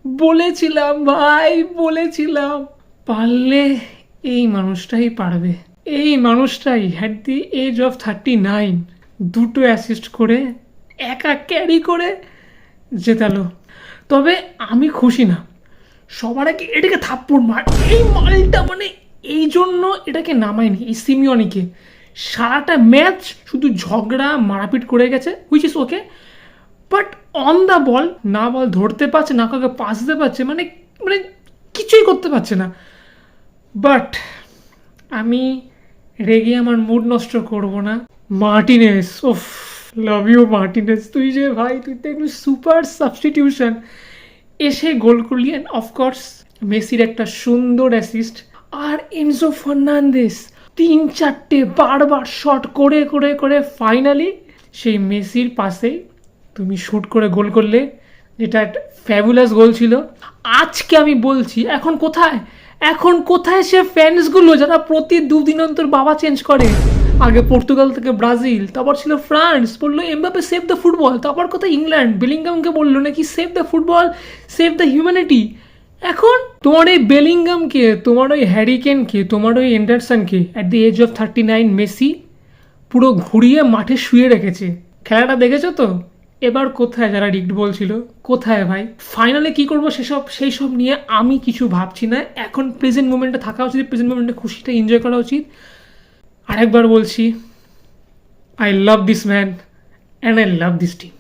বলেছিলাম ভাই, বলেছিলাম। পারলে এই মানুষটাই পারবে। এই মানুষটাই অ্যাট দি এজ অফ 39 দুটো অ্যাসিস্ট করে একা ক্যারি করে জেতালো। তবে আমি খুশি না। সবার আগে এটাকে থাপ্পড় মার। এই মালটা মানে এই জন্য এটাকে নামায়নি এই সিমিওনিকে। সারাটা ম্যাচ শুধু ঝগড়া মারাপিট করে গেছে, which is okay. But on the ball না, বল ধরতে পারছে না, কাউকে পাস দিতে পারছে, মানে মানে কিছুই করতে পারছে না। বাট আমি রেগে আমার মুড নষ্ট করব না। মার্টিনেস, ওফ, লাভ ইউ মার্টিনেস, তুই যে ভাই, তুই তো একটু সুপার সাবস্টিটিউশন। এসে গোল করলি, অ্যান্ড অফকোর্স মেসির একটা সুন্দর অ্যাসিস্ট। আর এনজো ফার্নান্দেস 3-4 বারবার শট করে করে করে ফাইনালি সেই মেসির পাশে তুমি শুট করে গোল করলে, যেটা একটা ফ্যাবুলাস গোল ছিল। আজকে আমি বলছি, এখন কোথায়, এখন কোথায় সে ফ্যান্সগুলো যারা প্রতি 2 দিন অন্তর বাবা চেঞ্জ করে? আগে পর্তুগাল থেকে ব্রাজিল, তারপর ছিল ফ্রান্স, বললো এমবাপে সেভ দ্য ফুটবল, তারপর কোথায় ইংল্যান্ড বেলিংগামকে বললো নাকি save the football, save the humanity. এখন তোমার এই বেলিংগামকে, তোমার ওই হ্যারিকেনকে, তোমার ওই এন্ডারসনকে at the age of 39 Messi পুরো ঘুরিয়ে মাঠে শুয়ে রেখেছে। খেলাটা দেখেছো তো? এবার কোথায় যারা রিগড বলছিল, কোথায় ভাই? ফাইনালে কি করবো সেই সব নিয়ে আমি কিছু ভাবছি না। এখন প্রেজেন্ট মোমেন্টে থাকা উচিত, প্রেজেন্ট মোমেন্টে খুশিটা এনজয় করা উচিত। আরেকবার বলছি, I love this man and I love this team.